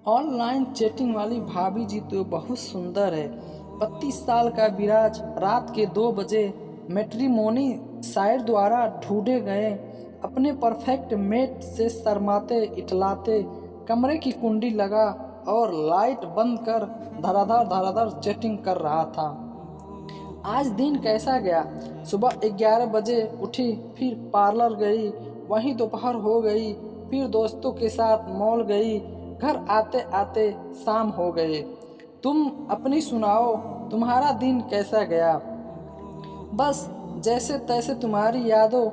Online chatting वाली भाभी जी तो बहुत सुंदर है। 32 साल का विराज रात के 2 बजे मैट्रिमोनी साइट द्वारा ढूंढे गए अपने परफेक्ट मेट से शर्माते इटलाते कमरे की कुंडी लगा और लाइट बंद कर धराधर धराधर चैटिंग कर रहा था। आज दिन कैसा गया? सुबह 11 बजे उठी, फिर पार्लर गई, वहीं दोपहर हो गई, फिर दोस्तों के साथ मॉल गई, घर आते आते शाम हो गए। तुम अपनी सुनाओ, तुम्हारा दिन कैसा गया? बस जैसे तैसे तुम्हारी यादों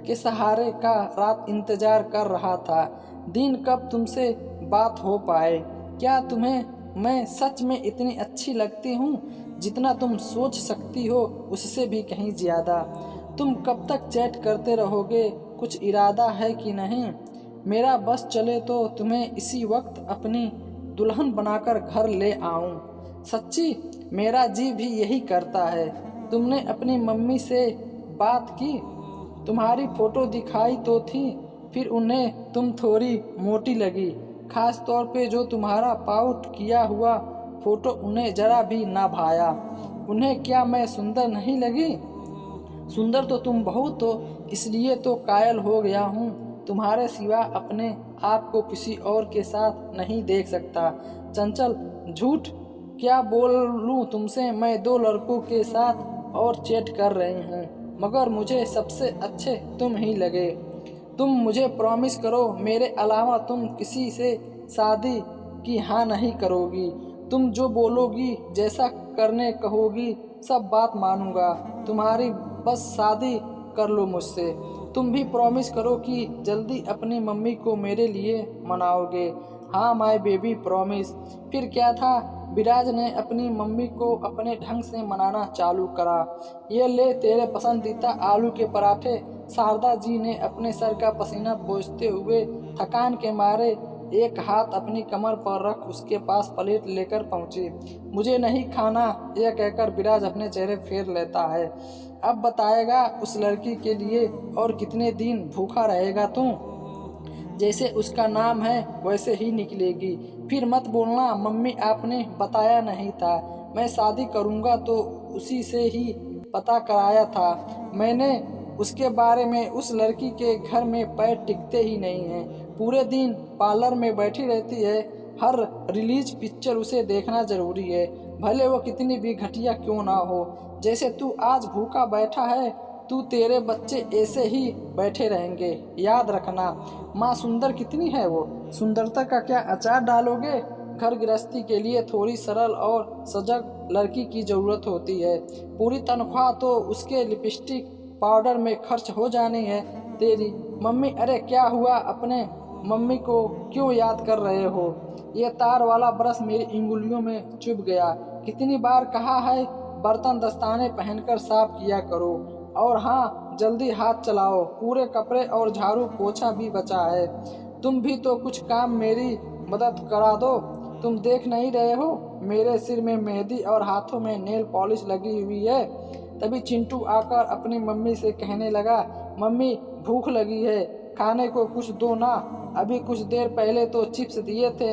के सहारे का रात इंतजार कर रहा था। दिन कब तुमसे बात हो पाए। क्या तुम्हें मैं सच में इतनी अच्छी लगती हूँ जितना तुम सोच सकती हो, उससे भी कहीं ज़्यादा? तुम कब तक चैट करते रहोगे? कुछ इरादा है कि नहीं? मेरा बस चले तो तुम्हें इसी वक्त अपनी दुल्हन बनाकर घर ले आऊं। सच्ची मेरा जी भी यही करता है। तुमने अपनी मम्मी से बात की? तुम्हारी फोटो दिखाई तो थी, फिर उन्हें तुम थोड़ी मोटी लगी। खास तौर पे जो तुम्हारा पाउट किया हुआ फोटो उन्हें जरा भी ना भाया। उन्हें क्या मैं सुंदर नहीं लगी? सुंदर तो तुम बहुत हो, इसलिए तो कायल हो गया हूँ। तुम्हारे सिवा अपने आप को किसी और के साथ नहीं देख सकता। चंचल, झूठ क्या बोलूँ तुमसे? मैं 2 लड़कों के साथ और चैट कर रही हूँ, मगर मुझे सबसे अच्छे तुम ही लगे। तुम मुझे प्रॉमिस करो, मेरे अलावा तुम किसी से शादी की हाँ नहीं करोगी। तुम जो बोलोगी, जैसा करने कहोगी, सब बात मानूंगा। तुम्हारी बस शादी कर लो मुझसे। तुम भी प्रॉमिस करो कि जल्दी अपनी मम्मी को मेरे लिए मनाओगे। हाँ माय बेबी, प्रॉमिस। फिर क्या था, विराज ने अपनी मम्मी को अपने ढंग से मनाना चालू करा। ये ले तेरे पसंदीदा आलू के पराठे। शारदा जी ने अपने सर का पसीना पोंछते हुए थकान के मारे एक हाथ अपनी कमर पर रख उसके पास प्लेट लेकर पहुंची। मुझे नहीं खाना, यह कहकर विराज अपने चेहरे फेर लेता है। अब बताएगा उस लड़की के लिए और कितने दिन भूखा रहेगा तू? जैसे उसका नाम है वैसे ही निकलेगी। फिर मत बोलना मम्मी आपने बताया नहीं था। मैं शादी करूँगा तो उसी से ही पता कराया था मैंने। उसके बारे में उस लड़की के घर में पैर टिकते ही नहीं हैं। पूरे दिन पार्लर में बैठी रहती है। हर रिलीज पिक्चर उसे देखना ज़रूरी है, भले वो कितनी भी घटिया क्यों ना हो। जैसे तू आज भूखा बैठा है, तू तेरे बच्चे ऐसे ही बैठे रहेंगे। याद रखना, माँ सुंदर कितनी है वो। सुंदरता का क्या अचार डालोगे? घर गृहस्थी के लिए थोड़ी सरल और सजग लड़की की ज़रूरत होती है। पूरी तनख्वाह तो उसके लिपस्टिक पाउडर में खर्च हो जानी है। तेरी मम्मी, अरे क्या हुआ? अपने मम्मी को क्यों याद कर रहे हो? ये तार वाला ब्रश मेरी उंगलियों में चुभ गया। कितनी बार कहा है बर्तन दस्ताने पहनकर साफ किया करो। और हाँ, जल्दी हाथ चलाओ, पूरे कपड़े और झाड़ू पोछा भी बचा है। तुम भी तो कुछ काम मेरी मदद करा दो। तुम देख नहीं रहे हो मेरे सिर में मेहंदी और हाथों में नेल पॉलिश लगी हुई है? तभी चिंटू आकर अपनी मम्मी से कहने लगा, मम्मी भूख लगी है, खाने को कुछ दो ना। अभी कुछ देर पहले तो चिप्स दिए थे,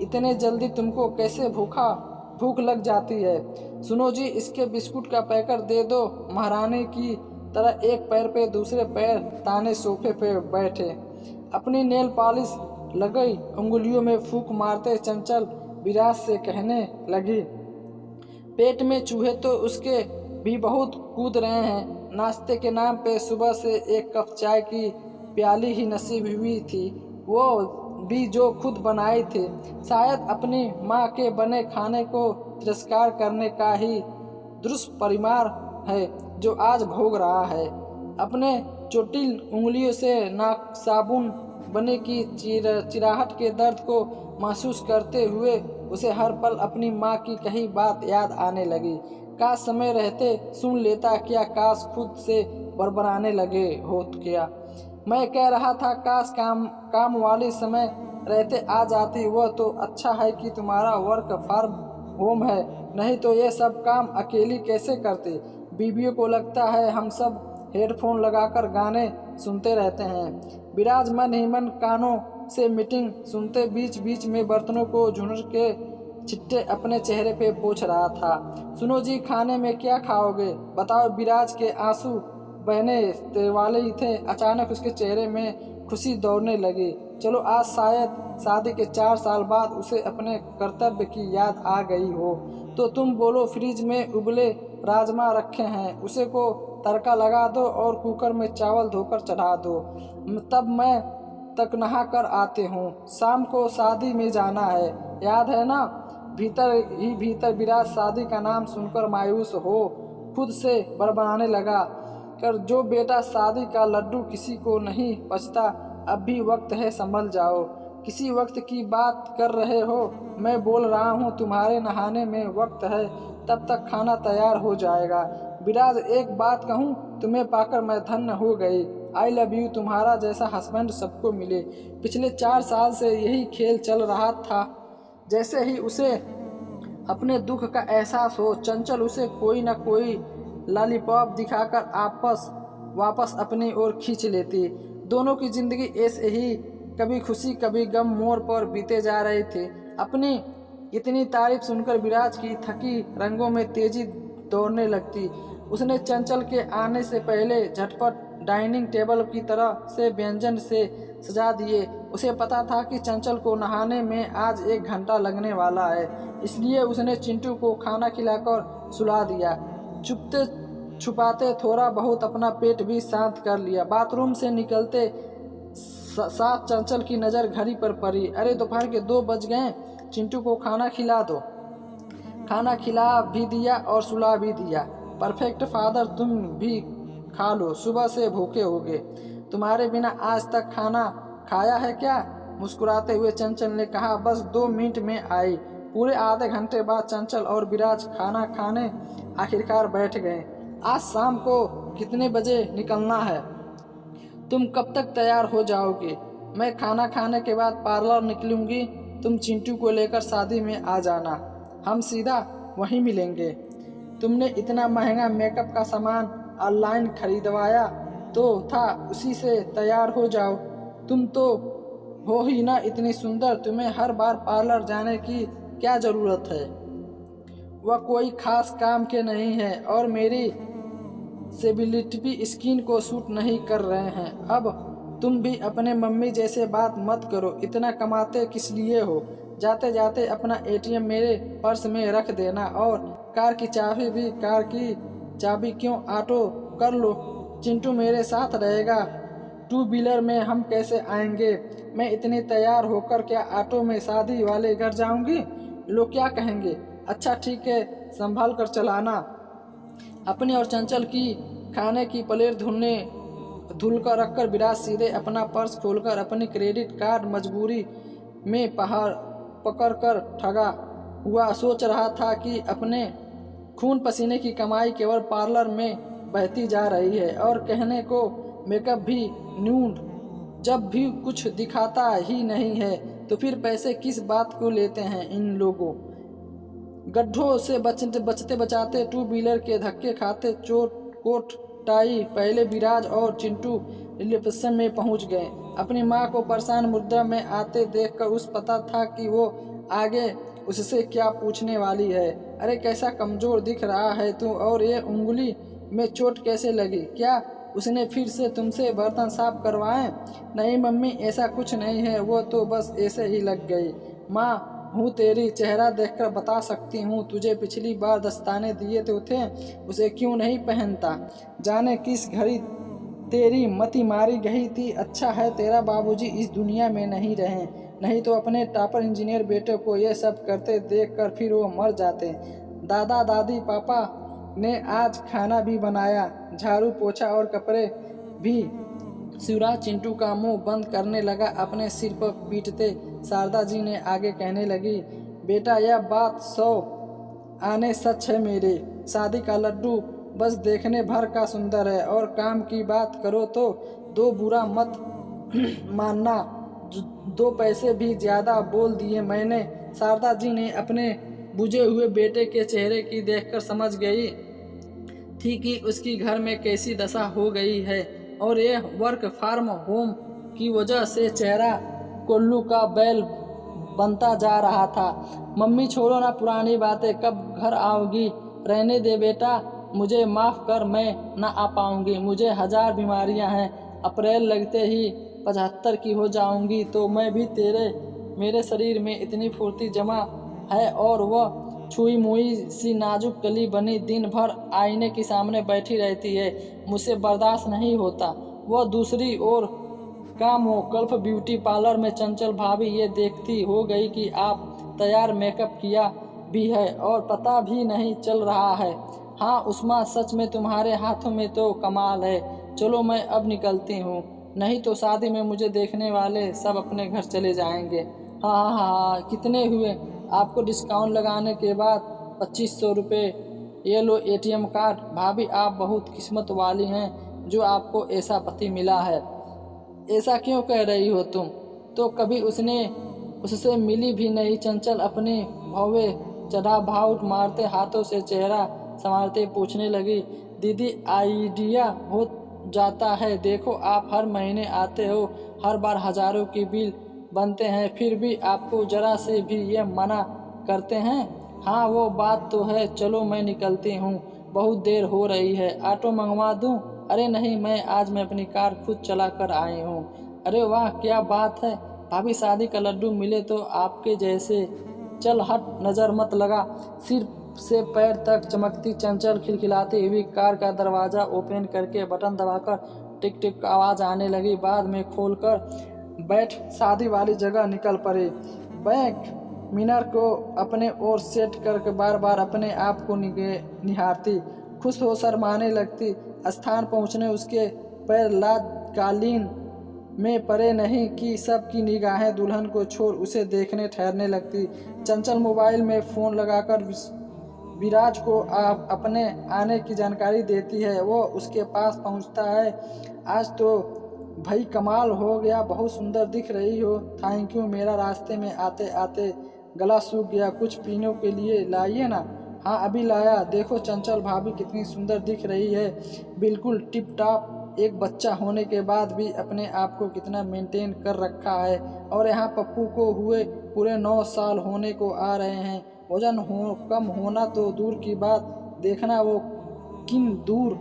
इतने जल्दी तुमको कैसे भूख लग जाती है? सुनो जी, इसके बिस्कुट का पैकेट दे दो। महारानी की तरह एक पैर पे दूसरे पैर ताने सोफे पे बैठे अपनी नेल पॉलिश लगई उंगलियों में फूंक मारते चंचल विराज से कहने लगी, पेट में चूहे तो उसके भी बहुत कूद रहे हैं। नाश्ते के नाम पे सुबह से एक कप चाय की प्याली ही नसीब हुई थी, वो भी जो खुद बनाई थी। शायद अपनी माँ के बने खाने को तिरस्कार करने का ही दुष्परिणाम है जो आज भोग रहा है। अपने चोटिल उंगलियों से नाक साबुन बने की चिराहट के दर्द को महसूस करते हुए उसे हर पल अपनी माँ की कही बात याद आने लगी। काश समय रहते सुन लेता, क्या काश खुद से बड़बड़ाने लगे हो क्या। मैं कह रहा था काश काम वाली समय रहते आ जाती। वह तो अच्छा है कि तुम्हारा वर्क फ्रॉम होम है, नहीं तो ये सब काम अकेली कैसे करती। बीवियों को लगता है हम सब हेडफोन लगाकर गाने सुनते रहते हैं। विराज मन ही मन कानों से मीटिंग सुनते बीच बीच में बर्तनों को झुंझ के छिट्टे अपने चेहरे पे पोंछ रहा था। सुनो जी, खाने में क्या खाओगे बताओ। विराज के आंसू बहने वाले ही थे। अचानक उसके चेहरे में खुशी दौड़ने लगी। चलो, आज शायद शादी के 4 साल बाद उसे अपने कर्तव्य की याद आ गई हो। तो तुम बोलो, फ्रिज में उबले राजमा रखे हैं, उसे को तड़का लगा दो और कुकर में चावल धोकर चढ़ा दो। तब मैं तक नहा कर आते हूँ। शाम को शादी में जाना है, याद है ना। भीतर ही भीतर विराज शादी का नाम सुनकर मायूस हो खुद से बड़बड़ाने लगा कर, जो बेटा शादी का लड्डू किसी को नहीं पचता, अब भी वक्त है, संभल जाओ। किसी वक्त की बात कर रहे हो? मैं बोल रहा हूँ तुम्हारे नहाने में वक्त है, तब तक खाना तैयार हो जाएगा। विराज, एक बात कहूँ, तुम्हें पाकर मैं धन्य हो गई। I love you. तुम्हारा जैसा हस्बैंड सबको मिले। पिछले 4 साल से यही खेल चल रहा था। जैसे ही उसे अपने दुख का एहसास हो, चंचल उसे कोई न कोई लॉलीपॉप दिखाकर वापस अपनी ओर खींच लेती। दोनों की जिंदगी ऐसे ही कभी खुशी कभी गम मोड़ पर बीते जा रहे थे। अपनी इतनी तारीफ सुनकर विराज की थकी रंगों में तेजी दौड़ने लगती। उसने चंचल के आने से पहले झटपट डाइनिंग टेबल की तरह से व्यंजन से सजा दिए। उसे पता था कि चंचल को नहाने में आज 1 घंटा लगने वाला है, इसलिए उसने चिंटू को खाना खिलाकर सुला दिया। चुपते छुपाते थोड़ा बहुत अपना पेट भी शांत कर लिया। बाथरूम से निकलते साथ चंचल की नज़र घड़ी पर पड़ी। अरे, दोपहर के 2 बज गए, चिंटू को खाना खिला दो। खाना खिला भी दिया और सुला भी दिया। परफेक्ट फादर, तुम भी खा लो, सुबह से भूखे होगे। तुम्हारे बिना आज तक खाना खाया है क्या? मुस्कुराते हुए चंचल ने कहा। बस 2 मिनट में आई। पूरे आधे घंटे बाद चंचल और विराज खाना खाने आखिरकार बैठ गए। आज शाम को कितने बजे निकलना है? तुम कब तक तैयार हो जाओगे? मैं खाना खाने के बाद पार्लर निकलूंगी, तुम चिंटू को लेकर शादी में आ जाना, हम सीधा वहीं मिलेंगे। तुमने इतना महंगा मेकअप का सामान ऑनलाइन खरीदवाया तो था, उसी से तैयार हो जाओ। तुम तो हो ही ना इतनी सुंदर, तुम्हें हर बार पार्लर जाने की क्या ज़रूरत है? वह कोई खास काम के नहीं है और मेरी सेबिलिटी स्किन को सूट नहीं कर रहे हैं। अब तुम भी अपने मम्मी जैसे बात मत करो। इतना कमाते किस लिए हो? जाते जाते अपना ATM मेरे पर्स में रख देना और कार की चाबी क्यों ऑटो कर लो। चिंटू मेरे साथ रहेगा, 2 व्हीलर में हम कैसे आएंगे? मैं इतनी तैयार होकर क्या ऑटो में शादी वाले घर जाऊंगी? लोग क्या कहेंगे? अच्छा ठीक है, संभाल कर चलाना। अपनी और चंचल की खाने की प्लेट धुलकर रखकर विराज सीधे अपना पर्स खोलकर अपनी क्रेडिट कार्ड मजबूरी में पकड़ कर ठगा हुआ सोच रहा था कि अपने खून पसीने की कमाई केवल पार्लर में बहती जा रही है। और कहने को मेकअप भी न्यूड जब भी कुछ दिखाता ही नहीं है, तो फिर पैसे किस बात को लेते हैं इन लोगों? गड्ढों से बचते बचाते 2 व्हीलर के धक्के खाते कोट टाई पहले विराज और चिंटू रिसेप्शन में पहुंच गए। अपनी मां को परेशान मुद्रा में आते देखकर उस पता था कि वो आगे उससे क्या पूछने वाली है। अरे, कैसा कमज़ोर दिख रहा है तू, और ये उंगली में चोट कैसे लगी? क्या उसने फिर से तुमसे बर्तन साफ करवाए? नहीं मम्मी, ऐसा कुछ नहीं है, वो तो बस ऐसे ही लग गई। माँ हूँ तेरी, चेहरा देखकर बता सकती हूँ। तुझे पिछली बार दस्ताने दिए तो थे, उसे क्यों नहीं पहनता? जाने किस घड़ी तेरी मति मारी गई थी। अच्छा है तेरा बाबूजी इस दुनिया में नहीं रहे, नहीं तो अपने टॉपर इंजीनियर बेटे को ये सब करते देखकर फिर वो मर जाते। दादा दादी पापा ने आज खाना भी बनाया, झाड़ू पोछा और कपड़े भी। शिवराज चिंटू का मुंह बंद करने लगा, अपने सिर पर पीटते। शारदा जी ने आगे कहने लगी, बेटा यह बात 100 आने सच है मेरे। शादी का लड्डू बस देखने भर का सुंदर है, और काम की बात करो तो 2 बुरा मत मानना, 2 पैसे भी ज़्यादा बोल दिए मैंने। शारदा जी ने अपने बुझे हुए बेटे के चेहरे की देखकर समझ गई थी कि उसकी घर में कैसी दशा हो गई है, और ये वर्क फ्रॉम होम की वजह से चेहरा कोल्लू का बैल बनता जा रहा था। मम्मी छोड़ो ना पुरानी बातें, कब घर आओगी? रहने दे बेटा, मुझे माफ़ कर, मैं ना आ पाऊँगी। मुझे 1000 बीमारियाँ हैं, अप्रैल लगते ही 75 की हो जाऊँगी तो मैं भी मेरे शरीर में इतनी फुर्ती जमा है। और वह छुई मुई सी नाजुक कली बनी दिन भर आईने के सामने बैठी रहती है, मुझसे बर्दाश्त नहीं होता। वह दूसरी ओर काम हो कल्फ ब्यूटी पार्लर में चंचल भाभी ये देखती हो गई कि आप तैयार मेकअप किया भी है और पता भी नहीं चल रहा है। हाँ उस्मा, सच में तुम्हारे हाथों में तो कमाल है। चलो मैं अब निकलती हूँ, नहीं तो शादी में मुझे देखने वाले सब अपने घर चले जाएंगे। हाँ हाँ हाँ हाँ, कितने हुए? आपको डिस्काउंट लगाने के बाद 2500 रुपये। ये लो ATM कार्ड। भाभी आप बहुत किस्मत वाली हैं जो आपको ऐसा पति मिला है। ऐसा क्यों कह रही हो तुम? तो कभी उससे मिली भी नहीं। चंचल अपनी भौवे चढ़ा भाव मारते हाथों से चेहरा संवारते पूछने लगी, दीदी आइडिया हो जाता है। देखो आप हर महीने आते हो, हर बार हज़ारों की बिल बनते हैं, फिर भी आपको ज़रा से भी ये मना करते हैं। हाँ वो बात तो है। चलो मैं निकलती हूँ, बहुत देर हो रही है। ऑटो मंगवा दूँ? अरे नहीं, मैं अपनी कार खुद चला कर आई हूँ। अरे वाह क्या बात है भाभी, शादी का लड्डू मिले तो आपके जैसे। चल हट, नज़र मत लगा। सिर से पैर तक चमकती चंचल खिलखिलाती हुई कार का दरवाज़ा ओपन करके बटन दबाकर टिक टिक आवाज़ आने लगी। बाद में खोलकर बैठ शादी वाली जगह निकल पड़े। बैक मिनर को अपने ओर सेट करके बार बार अपने आप को निहारती, खुश हो शर्माने लगती। स्थान पहुँचने उसके पैर लाद कालीन में पड़े नहीं कि सबकी निगाहें दुल्हन को छोड़ उसे देखने ठहरने लगती। चंचल मोबाइल में फ़ोन लगाकर विराज को अपने आने की जानकारी देती है। वो उसके पास पहुंचता है। आज तो भाई कमाल हो गया, बहुत सुंदर दिख रही हो। थैंक यू, मेरा रास्ते में आते आते गला सूख गया, कुछ पीने के लिए लाइए ना। हाँ अभी लाया। देखो चंचल भाभी कितनी सुंदर दिख रही है, बिल्कुल टिप टॉप। एक बच्चा होने के बाद भी अपने आप को कितना मेंटेन कर रखा है। और यहाँ पप्पू को हुए पूरे 9 साल होने को आ रहे हैं। वजन कम होना तो दूर की बात, देखना वो किन दूर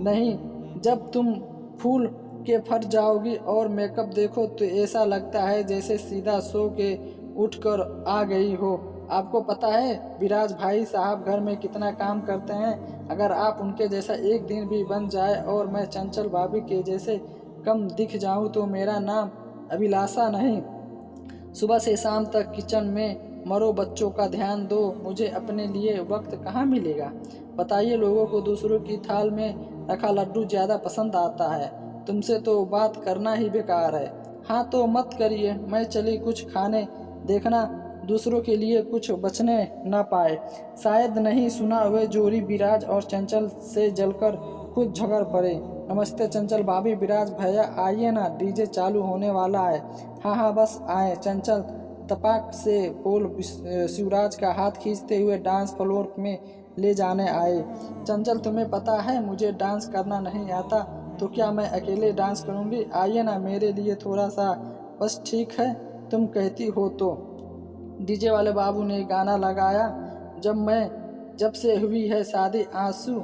नहीं। जब तुम फूल के फट जाओगी और मेकअप देखो तो ऐसा लगता है जैसे सीधा सो के उठकर आ गई हो। आपको पता है विराज भाई साहब घर में कितना काम करते हैं? अगर आप उनके जैसा एक दिन भी बन जाए और मैं चंचल भाभी के जैसे कम दिख जाऊं तो मेरा नाम अभिलाषा नहीं। सुबह से शाम तक किचन में मरो, बच्चों का ध्यान दो, मुझे अपने लिए वक्त कहाँ मिलेगा? बताइए, लोगों को दूसरों की थाल में रखा लड्डू ज़्यादा पसंद आता है, तुमसे तो बात करना ही बेकार है। हाँ तो मत करिए, मैं चली कुछ खाने, देखना दूसरों के लिए कुछ बचने ना पाए। शायद नहीं सुना हुए जोड़ी विराज और चंचल से जलकर खुद झगड़ पड़े। नमस्ते चंचल भाभी, विराज भैया आइए ना, डीजे चालू होने वाला है। हाँ हाँ बस आए। चंचल तपाक से बोल शिवराज का हाथ खींचते हुए डांस फ्लोर में ले जाने आए। चंचल तुम्हें पता है मुझे डांस करना नहीं आता, तो क्या मैं अकेले डांस करूँगी? आइए ना मेरे लिए थोड़ा सा, बस ठीक है तुम कहती हो तो। डीजे वाले बाबू ने गाना लगाया। जब से हुई है शादी आंसू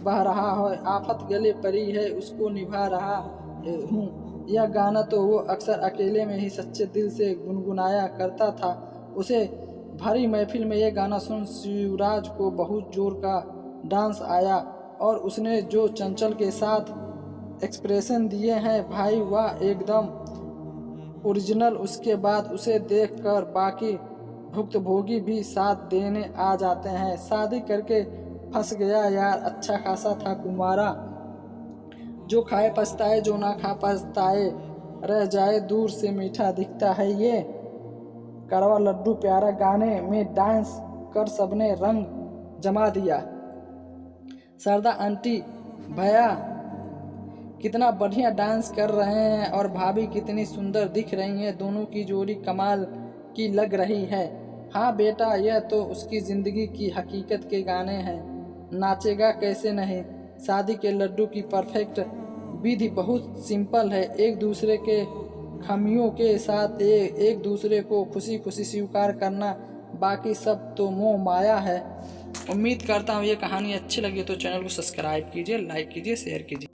बह रहा है, आफत गले पड़ी है उसको निभा रहा हूँ। यह गाना तो वो अक्सर अकेले में ही सच्चे दिल से गुनगुनाया करता था। उसे भरी महफिल में यह गाना सुन शिवराज को बहुत जोर का डांस आया और उसने जो चंचल के साथ एक्सप्रेशन दिए हैं भाई वाह, एकदम ओरिजिनल। उसके बाद उसे देखकर बाकी भुक्तभोगी भी साथ देने आ जाते हैं। शादी करके फंस गया यार, अच्छा खासा था कुमारा, जो खाए पछताए जो ना खा पछताए, रह जाए दूर से मीठा दिखता है ये करवा लड्डू प्यारा। गाने में डांस कर सबने रंग जमा दिया। सरदा आंटी भैया कितना बढ़िया डांस कर रहे हैं और भाभी कितनी सुंदर दिख रही हैं, दोनों की जोड़ी कमाल की लग रही है। हाँ बेटा, यह तो उसकी ज़िंदगी की हकीकत के गाने हैं, नाचेगा कैसे नहीं। शादी के लड्डू की परफेक्ट विधि बहुत सिंपल है, एक दूसरे के खामियों के साथ एक दूसरे को खुशी खुशी स्वीकार करना, बाकी सब तो मोह माया है। उम्मीद करता हूँ ये कहानी अच्छी लगी तो चैनल को सब्सक्राइब कीजिए, लाइक कीजिए, शेयर कीजिए।